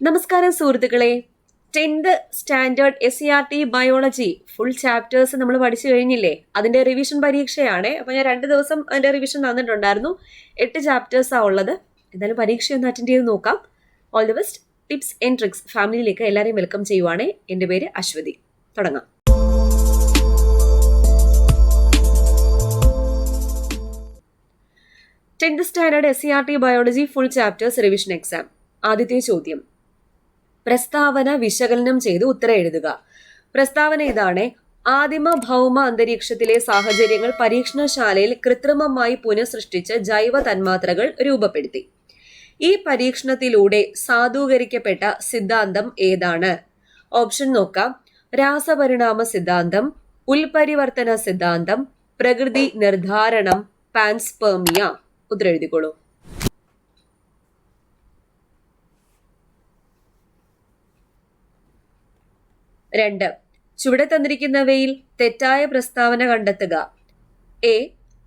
നമസ്കാരം സുഹൃത്തുക്കളെ. 10th standard SCRT biology full chapters നമ്മൾ പഠിച്ചു കഴിഞ്ഞില്ലേ? അതിന്റെ റിവിഷൻ പരീക്ഷയാണ്. അപ്പൊ ഞാൻ 2 ദിവസം അതിന്റെ റിവിഷൻ തന്നിട്ടുണ്ടായിരുന്നു. 8 ചാപ്റ്റേഴ്സാ ഉള്ളത്. എന്തായാലും പരീക്ഷയൊന്ന് അറ്റൻഡ് ചെയ്ത് നോക്കാം. All the best. Tips and tricks ഫാമിലിയിലേക്ക് എല്ലാവരെയും വെൽക്കം ചെയ്യുവാണേ. എൻ്റെ പേര് അശ്വതി. തുടങ്ങാം. Tenth standard SCRT biology full chapters revision exam. ആദ്യത്തെ ചോദ്യം, പ്രസ്താവന വിശകലനം ചെയ്ത് ഉത്തരം എഴുതുക. പ്രസ്താവന ഇതാണ്: ആദിമ ഭൗമ അന്തരീക്ഷത്തിലെ സാഹചര്യങ്ങൾ പരീക്ഷണശാലയിൽ കൃത്രിമമായി പുനഃസൃഷ്ടിച്ച ജൈവ തന്മാത്രകൾ രൂപപ്പെടുത്തി. ഈ പരീക്ഷണത്തിലൂടെ സാധൂകരിക്കപ്പെട്ട സിദ്ധാന്തം ഏതാണ്? ഓപ്ഷൻ നോക്കാം. രാസപരിണാമ സിദ്ധാന്തം, ഉൽപരിവർത്തന സിദ്ധാന്തം, പ്രകൃതി നിർദ്ധാരണം, പാൻസ്പെർമിയ. ഉത്തരം എഴുതിക്കോളൂ. രണ്ട്, ചുവടെ തന്നിരിക്കുന്നവയിൽ തെറ്റായ പ്രസ്താവന കണ്ടെത്തുക. എ,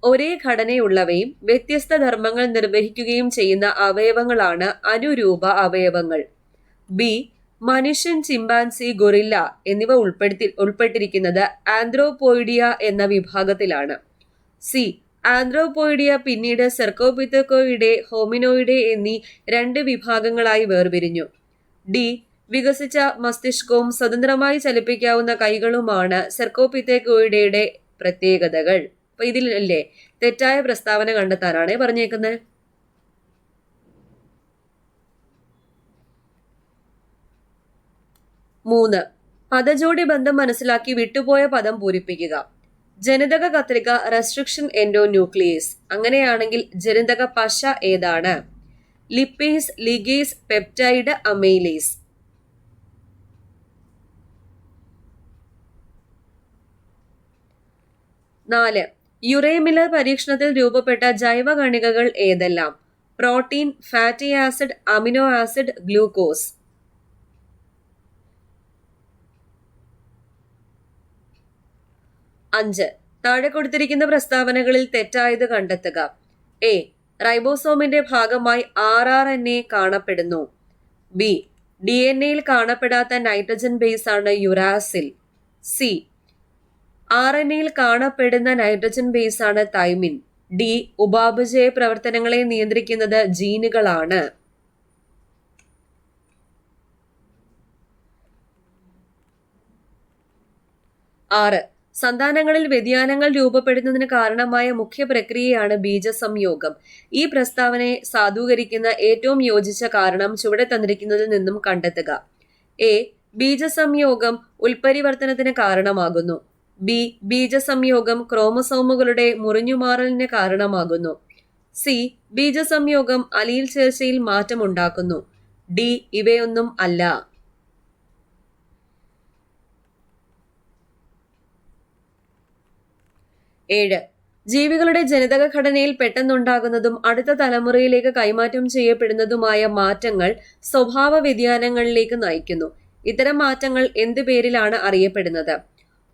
ഒരേ ഘടനയുള്ളവയും വ്യത്യസ്ത ധർമ്മങ്ങൾ നിർവഹിക്കുകയും ചെയ്യുന്ന അവയവങ്ങളാണ് അനുരൂപ അവയവങ്ങൾ. ബി, മനുഷ്യൻ, ചിമ്പാൻസി, ഗൊറില്ല എന്നിവ ഉൾപ്പെട്ടിരിക്കുന്നത് ആന്ത്രോപോയിഡിയ എന്ന വിഭാഗത്തിലാണ്. സി, ആന്ത്രോപോയിഡിയ പിന്നീട് സെർക്കോപിത്തക്കോയിഡെ, ഹോമിനോയിഡെ എന്നീ 2 വിഭാഗങ്ങളായി വേർപിരിഞ്ഞു. ഡി, വികസിച്ച മസ്തിഷ്കവും സ്വതന്ത്രമായി ചലിപ്പിക്കാവുന്ന കൈകളുമാണ് സെർക്കോപിത്തക്കോയിഡയുടെ പ്രത്യേകതകൾ. അപ്പൊ ഇതിലല്ലേ തെറ്റായ പ്രസ്താവന കണ്ടെത്താനാണ് പറഞ്ഞേക്കുന്നത്. 3, പദജോടി ബന്ധം മനസ്സിലാക്കി വിട്ടുപോയ പദം പൂരിപ്പിക്കുക. ജനിതക കത്രിക, റെസ്ട്രിക്ഷൻ എൻഡോന്യൂക്ലിയസ്. അങ്ങനെയാണെങ്കിൽ ജനിതക പശ ഏതാണ്? Lipase, ligase, peptide, amylase. 4, യുറേമിലർ പരീക്ഷണത്തിൽ രൂപപ്പെട്ട ജൈവ കണികകൾ ഏതെല്ലാം? Protein, fatty acid, amino acid, glucose. 5, താഴെ കൊടുത്തിരിക്കുന്ന പ്രസ്താവനകളിൽ തെറ്റായത് കണ്ടെത്തുക. എ, റൈബോസോമിന്റെ ഭാഗമായി RNA കാണപ്പെടുന്നു. ബി, DNA-യിൽ കാണപ്പെടാത്ത നൈട്രജൻ ബേസ് ആണ് യുറാസിൽ. സി, RNA-യിൽ കാണപ്പെടുന്ന നൈട്രജൻ ബേസ് ആണ് തൈമിൻ. ഡി, ഉപാപചയ പ്രവർത്തനങ്ങളെ നിയന്ത്രിക്കുന്നത് ജീനുകളാണ്. 6, സന്താനങ്ങളിൽ വ്യതിയാനങ്ങൾ രൂപപ്പെടുന്നതിന് കാരണമായ മുഖ്യ പ്രക്രിയയാണ് ബീജസംയോഗം. ഈ പ്രസ്താവനയെ സാധൂകരിക്കുന്ന ഏറ്റവും യോജിച്ച കാരണം ചുവടെ തന്നിരിക്കുന്നതിൽ നിന്നും കണ്ടെത്തുക. എ, ബീജസംയോഗം ഉൽപരിവർത്തനത്തിന് കാരണമാകുന്നു. ബി, ബീജസംയോഗം ക്രോമസോമുകളുടെ മുറിഞ്ഞുമാറലിന് കാരണമാകുന്നു. സി, ബീജസംയോഗം അലീൽ ചേർച്ചയിൽ മാറ്റമുണ്ടാക്കുന്നു. ഡി, ഇവയൊന്നും അല്ല. 7, ജീവികളുടെ ജനിതക ഘടനയിൽ പെട്ടെന്നുണ്ടാകുന്നതും അടുത്ത തലമുറയിലേക്ക് കൈമാറ്റം ചെയ്യപ്പെടുന്നതുമായ മാറ്റങ്ങൾ സ്വഭാവ വ്യതിയാനങ്ങളിലേക്ക് നയിക്കുന്നു. ഇത്തരം മാറ്റങ്ങൾ എന്ത് പേരിലാണ് അറിയപ്പെടുന്നത്?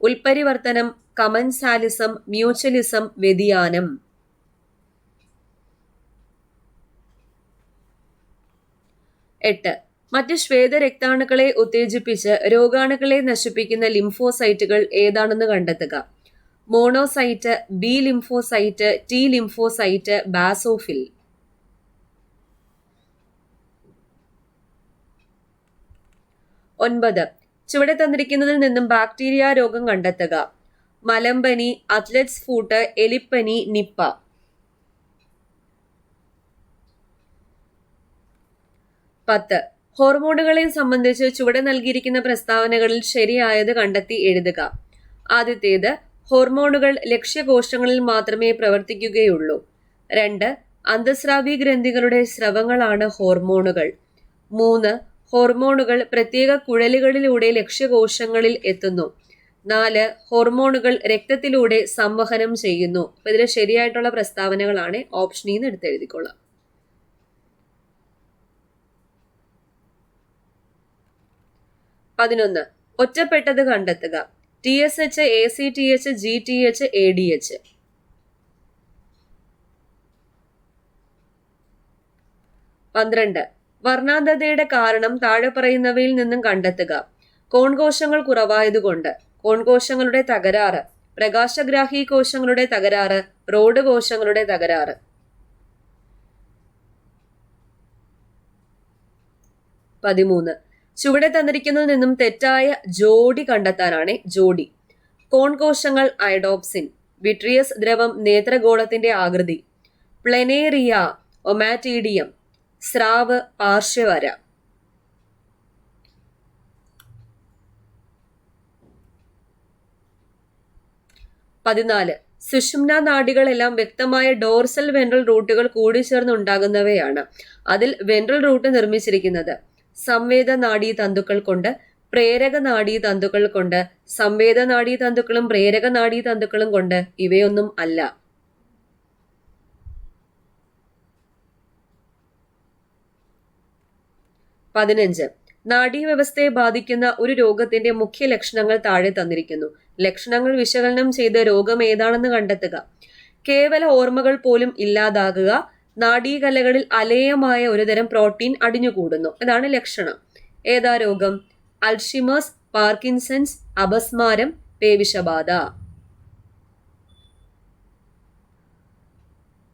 ഉൽപരിവർത്തനം, കമൻസാലിസം, മ്യൂച്വലിസം, വ്യതിയാനം. 8, മറ്റ് ശ്വേതരക്താണുക്കളെ ഉത്തേജിപ്പിച്ച് രോഗാണുക്കളെ നശിപ്പിക്കുന്ന ലിംഫോസൈറ്റുകൾ ഏതാണെന്ന് കണ്ടെത്തുക. Monocyte, B lymphocyte, T lymphocyte, basophil. 9, ചുവടെ തന്നിരിക്കുന്നതിൽ നിന്നും ബാക്ടീരിയ രോഗം കണ്ടെത്തുക. മലമ്പനി, അത്ലറ്റ്സ് ഫൂട്ട്, എലിപ്പനി, നിപ്പ. 10, ഹോർമോണുകളെ സംബന്ധിച്ച് ചുവടെ നൽകിയിരിക്കുന്ന പ്രസ്താവനകളിൽ ശരിയായത് കണ്ടെത്തി എഴുതുക. ആദ്യത്തേത്, ഹോർമോണുകൾ ലക്ഷ്യകോശങ്ങളിൽ മാത്രമേ പ്രവർത്തിക്കുകയുള്ളൂ. 2, അന്തസ്രാവി ഗ്രന്ഥികളുടെ സ്രവങ്ങളാണ് ഹോർമോണുകൾ. 3, ഹോർമോണുകൾ പ്രത്യേക കുഴലുകളിലൂടെ ലക്ഷ്യകോശങ്ങളിൽ എത്തുന്നു. 4, ഹോർമോണുകൾ രക്തത്തിലൂടെ സംവഹനം ചെയ്യുന്നു. അപ്പൊ ഇതിലെ ശരിയായിട്ടുള്ള പ്രസ്താവനകളാണ്. ഓപ്ഷനിൽ നിന്ന് എടുത്തെഴുതിക്കൊള്ളാം. 11, ഒറ്റപ്പെട്ടത് കണ്ടെത്തുക. TSH, ACTH, GTH, ADH. 12, വർണ്ണാന്ധതയുടെ കാരണം താഴെ പറയുന്നവയിൽ നിന്നും കണ്ടെത്തുക. കോൺകോശങ്ങൾ കുറവായതുകൊണ്ട്, കോൺകോശങ്ങളുടെ തകരാറ്, പ്രകാശഗ്രാഹി കോശങ്ങളുടെ തകരാറ്, റോഡ് കോശങ്ങളുടെ തകരാറ്. 13. ചുവടെ തന്നിരിക്കുന്നതിൽ നിന്നും തെറ്റായ ജോഡി കണ്ടെത്താനാണ്. ജോഡി. കോൺകോശങ്ങൾ അയഡോപ്സിൻ, വിട്രിയസ് ദ്രവം നേത്രഗോളത്തിന്റെ ആകൃതി, പ്ലെനേറിയ ഒമാറ്റീഡിയം, സ്രാവ് പാർശ്വവര. 14. സുഷുമ്നാ നാഡികളെല്ലാം വ്യക്തമായ ഡോർസൽ വെൻട്രൽ റൂട്ടുകൾ കൂടിച്ചേർന്ന് ഉണ്ടാകുന്നവയാണ്. അതിൽ വെൻട്രൽ റൂട്ട് നിർമ്മിച്ചിരിക്കുന്നത് സംവേദ നാഡീതന്തുക്കൾ കൊണ്ട്, പ്രേരക നാഡീതന്തുക്കൾ കൊണ്ട്, സംവേദ നാഡീതന്തുക്കളും പ്രേരക നാഡീതന്തുക്കളും കൊണ്ട്. ഇവയൊന്നും അല്ല. 15. നാഡീവ്യവസ്ഥയെ ബാധിക്കുന്ന ഒരു രോഗത്തിന്റെ മുഖ്യ ലക്ഷണങ്ങൾ താഴെ തന്നിരിക്കുന്നു. ലക്ഷണങ്ങൾ വിശകലനം ചെയ്ത് രോഗം ഏതാണെന്ന് കണ്ടെത്തുക. കേവല ഓർമ്മകൾ പോലും ഇല്ലാതാകുക. നാഡീകലകളിൽ അലേയമായ ഒരുതരം പ്രോട്ടീൻ അടിഞ്ഞുകൂടുന്നു. ഇതാണ് ലക്ഷണം. ഏതാ രോഗം? അൽഷിമേഴ്സ്, പാർക്കിൻസൺസ്, അപസ്മാരം, പേവിഷബാധ.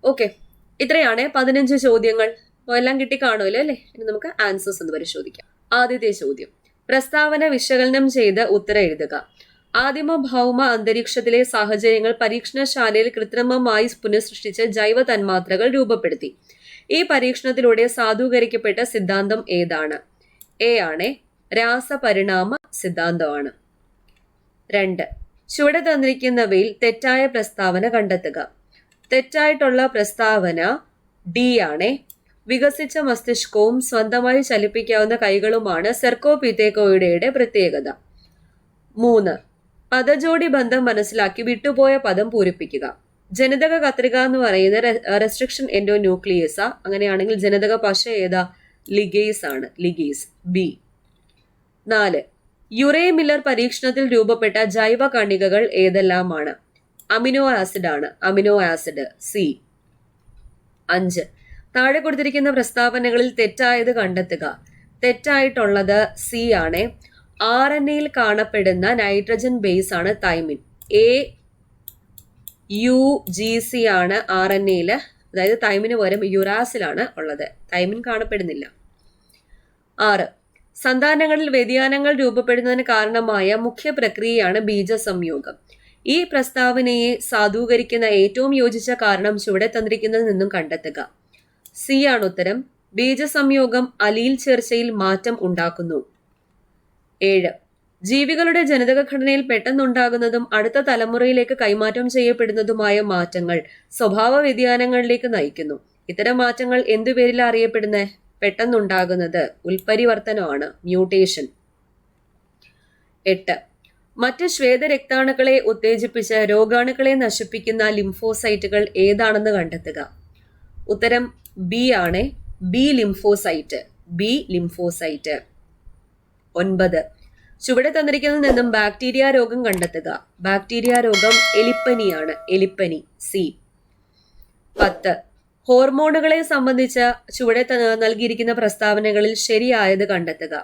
ഓക്കെ, ഇത്രയാണ് 15 ചോദ്യങ്ങൾ. എല്ലാം കിട്ടി കാണുമല്ലോ അല്ലേ? ഇനി നമുക്ക് ആൻസേഴ്സ് ഒന്ന് പരിശോധിക്കാം. ആദ്യത്തെ ചോദ്യം, പ്രസ്താവന വിശകലനം ചെയ്ത് ഉത്തരം എഴുതുക. ആദിമ ഭൗമ അന്തരീക്ഷത്തിലെ സാഹചര്യങ്ങൾ പരീക്ഷണശാലയിൽ കൃത്രിമമായി പുനഃസൃഷ്ടിച്ച് ജൈവ തന്മാത്രകൾ രൂപപ്പെടുത്തി. ഈ പരീക്ഷണത്തിലൂടെ സാധൂകരിക്കപ്പെട്ട സിദ്ധാന്തം ഏതാണ്? എ ആണ്, രാസപരിണാമ സിദ്ധാന്തമാണ്. 2. ചുവടെ തന്നിരിക്കുന്നവയിൽ തെറ്റായ പ്രസ്താവന കണ്ടെത്തുക. തെറ്റായിട്ടുള്ള പ്രസ്താവന ഡി ആണ്. വികസിച്ച മസ്തിഷ്കവും സ്വന്തമായി ചലിപ്പിക്കാവുന്ന കൈകളുമാണ് സെർക്കോപിതേക്കോയിഡയുടെ പ്രത്യേകത. 3. പദജോടി ബന്ധം മനസ്സിലാക്കി വിട്ടുപോയ പദം പൂരിപ്പിക്കുക. ജനിതക കത്രിക എന്ന് പറയുന്ന റെസ്ട്രിക്ഷൻ എൻഡോ ന്യൂക്ലിയസ. അങ്ങനെയാണെങ്കിൽ ജനിതക പശ ഏതാ? ലിഗേസ് ആണ്. Ligase, B. 4. യുറേ മില്ലർ പരീക്ഷണത്തിൽ രൂപപ്പെട്ട ജൈവ കണികകൾ ഏതെല്ലാമാണ്? അമിനോ ആസിഡ് ആണ്. Amino acid, C. 5. താഴെ കൊടുത്തിരിക്കുന്ന പ്രസ്താവനകളിൽ തെറ്റായത് കണ്ടെത്തുക. തെറ്റായിട്ടുള്ളത് സി ആണ്. RNAയിൽ കാണപ്പെടുന്ന നൈട്രജൻ ബേസ് ആണ് തൈമിൻ. AUGC ആണ് RNAയിൽ. അതായത് തൈമിന് പകരം യുറാസിലാണ് ഉള്ളത്. തൈമിൻ കാണപ്പെടുന്നില്ല. 6. സന്താനങ്ങളിൽ വ്യതിയാനങ്ങൾ രൂപപ്പെടുന്നതിന് കാരണമായ മുഖ്യ പ്രക്രിയയാണ് ബീജസംയോഗം. ഈ പ്രസ്താവനയെ സാധൂകരിക്കുന്ന ഏറ്റവും യോജിച്ച കാരണം ചുവടെ തന്നിരിക്കുന്നതിൽ നിന്നും കണ്ടെത്തുക. സി ആണ് ഉത്തരം. ബീജസംയോഗം അലീൽ ചേർച്ചയിൽ മാറ്റം ഉണ്ടാക്കുന്നു. 7. ജീവികളുടെ ജനിതക ഘടനയിൽ പെട്ടെന്നുണ്ടാകുന്നതും അടുത്ത തലമുറയിലേക്ക് കൈമാറ്റം ചെയ്യപ്പെടുന്നതുമായ മാറ്റങ്ങൾ സ്വഭാവ വ്യതിയാനങ്ങളിലേക്ക് നയിക്കുന്നു. ഇത്തരം മാറ്റങ്ങൾ എന്തു പേരിൽ അറിയപ്പെടുന്നത്? പെട്ടെന്നുണ്ടാകുന്നത് ഉൽപരിവർത്തനമാണ്, മ്യൂട്ടേഷൻ. 8. മറ്റ് ശ്വേതരക്താണുക്കളെ ഉത്തേജിപ്പിച്ച് രോഗാണുക്കളെ നശിപ്പിക്കുന്ന ലിംഫോസൈറ്റുകൾ ഏതാണെന്ന് കണ്ടെത്തുക. ഉത്തരം ബി ആണ്. B lymphocyte. B lymphocyte. 9. ചുവടെ തന്നിരിക്കുന്നതിൽ നിന്നും ബാക്ടീരിയ രോഗം കണ്ടെത്തുക. ബാക്ടീരിയ രോഗം എലിപ്പനിയാണ്. എലിപ്പനി, സി. 10. ഹോർമോണുകളെ സംബന്ധിച്ച ചുവടെ നൽകിയിരിക്കുന്ന പ്രസ്താവനകളിൽ ശരിയായത് കണ്ടെത്തുക.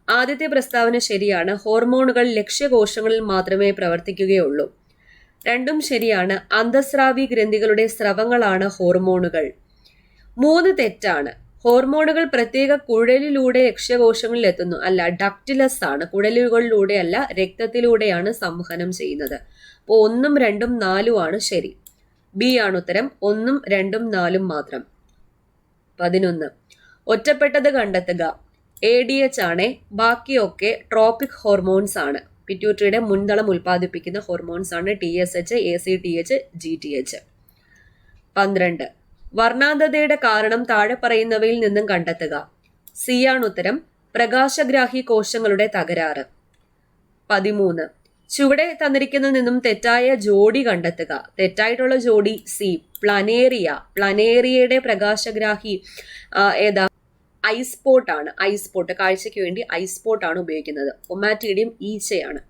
ആദ്യത്തെ പ്രസ്താവന ശരിയാണ്. ഹോർമോണുകൾ ലക്ഷ്യകോശങ്ങളിൽ മാത്രമേ പ്രവർത്തിക്കുകയുള്ളൂ. രണ്ടും ശരിയാണ്. അന്തസ്രാവി ഗ്രന്ഥികളുടെ സ്രവങ്ങളാണ് ഹോർമോണുകൾ. 3 തെറ്റാണ്. ഹോർമോണുകൾ പ്രത്യേക കുഴലിലൂടെ ലക്ഷ്യകോശങ്ങളിൽ എത്തുന്നു. അല്ല, ഡക്റ്റിലസ് ആണ്. കുഴലുകളിലൂടെ അല്ല, രക്തത്തിലൂടെയാണ് സംവഹനം ചെയ്യുന്നത്. അപ്പോൾ 1, 2, 4 ആണ് ശരി. ബി ആണ് ഉത്തരം. 1, 2, 4 മാത്രം. 11. ഒറ്റപ്പെട്ടത് കണ്ടെത്തുക. ADH ആണ്. ബാക്കിയൊക്കെ ട്രോപ്പിക് ഹോർമോൺസ് ആണ്. പിറ്റ്യൂട്ടറിയുടെ മുൻതളം ഉൽപ്പാദിപ്പിക്കുന്ന ഹോർമോൺസ് ആണ്. TSH, ACTH, GTH. 12. വർണ്ണാന്ധതയുടെ കാരണം താഴെ പറയുന്നവയിൽ നിന്നും കണ്ടെത്തുക. സി ആണ് ഉത്തരം. പ്രകാശഗ്രാഹി കോശങ്ങളുടെ തകരാറ്. 13. ചുവടെ തന്നിരിക്കുന്നതിൽ നിന്നും തെറ്റായ ജോഡി കണ്ടെത്തുക. തെറ്റായിട്ടുള്ള ജോഡി സി, പ്ലനേറിയ. പ്ലനേറിയയുടെ പ്രകാശഗ്രാഹി ഏതാ? ഐസ്പോട്ട് ആണ്. ഐസ്പോട്ട്, കാഴ്ചയ്ക്ക് വേണ്ടി ഐസ്പോട്ട് ആണ് ഉപയോഗിക്കുന്നത്. ഒമാറ്റീഡിയം ഈച്ചയാണ്.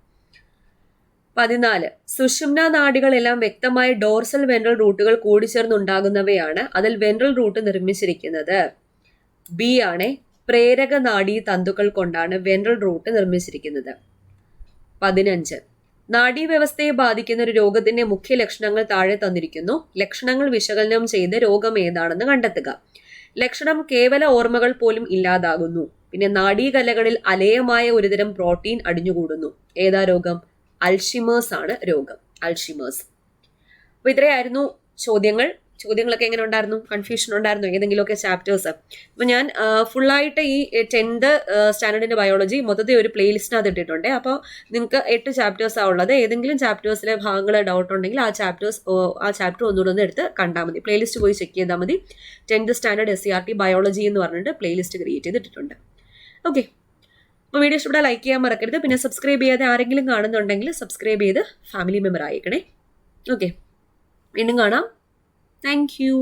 14. സുഷുമ്നാ നാഡികളെല്ലാം വ്യക്തമായ ഡോർസൽ വെൻട്രൽ റൂട്ടുകൾ കൂടിച്ചേർന്നുണ്ടാകുന്നവയാണ്. അതിൽ വെൻട്രൽ റൂട്ട് നിർമ്മിച്ചിരിക്കുന്നത് ബി ആണ്. പ്രേരക നാഡീ തന്തുക്കൾ കൊണ്ടാണ് വെൻട്രൽ റൂട്ട് നിർമ്മിച്ചിരിക്കുന്നത്? 15. നാഡീവ്യവസ്ഥയെ ബാധിക്കുന്ന ഒരു രോഗത്തിന്റെ മുഖ്യ ലക്ഷണങ്ങൾ താഴെ തന്നിരിക്കുന്നു. ലക്ഷണങ്ങൾ വിശകലനം ചെയ്ത് രോഗം ഏതാണെന്ന് കണ്ടെത്തുക. ലക്ഷണം കേവല ഓർമ്മകൾ പോലും ഇല്ലാതാകുന്നു. പിന്നെ നാഡീകലകളിൽ അലേയമായ ഒരുതരം പ്രോട്ടീൻ അടിഞ്ഞുകൂടുന്നു. ഏതാ രോഗം? അൽഷിമേഴ്സ് ആണ് രോഗം. അൽഷിമേഴ്സ്. അപ്പൊ ഇത്രയായിരുന്നു ചോദ്യങ്ങളൊക്കെ എങ്ങനെ ഉണ്ടായിരുന്നു? കൺഫ്യൂഷൻ ഉണ്ടായിരുന്നു ഏതെങ്കിലുമൊക്കെ ചാപ്റ്റേഴ്സ്? അപ്പൊ ഞാൻ ഫുള്ളായിട്ട് ഈ 10th സ്റ്റാൻഡേർഡിന്റെ ബയോളജി മൊത്തത്തിൽ ഒരു പ്ലേലിസ്റ്റിനകത്ത് ഇട്ടിട്ടുണ്ട്. അപ്പോൾ നിങ്ങൾക്ക് 8 ചാപ്റ്റേഴ്സാണ് ഉള്ളത്. ഏതെങ്കിലും ചാപ്റ്റേഴ്സിലെ ഭാഗങ്ങൾ ഡൗട്ട് ഉണ്ടെങ്കിൽ ആ ചാപ്റ്റർ ഒന്നുകൂടെ ഒന്ന് എടുത്ത് കണ്ടാൽ മതി. പ്ലേലിസ്റ്റ് പോയി ചെക്ക് ചെയ്താൽ മതി. 10th സ്റ്റാൻഡേർഡ് SCRT ബയോളജി എന്ന് പറഞ്ഞിട്ട് പ്ലേലിസ്റ്റ് ക്രിയേറ്റ് ചെയ്തിട്ടുണ്ട്. ഓക്കെ, അപ്പോൾ വീഡിയോ ഇഷ്ടപ്പെട്ടാൽ ലൈക്ക് ചെയ്യാൻ മറക്കരുത്. പിന്നെ സബ്സ്ക്രൈബ് ചെയ്യാതെ ആരെങ്കിലും കാണുന്നുണ്ടെങ്കിൽ സബ്സ്ക്രൈബ് ചെയ്ത് ഫാമിലി മെമ്പർ ആയിക്കണേ. ഓക്കെ, വീണ്ടും കാണാം. Thank you.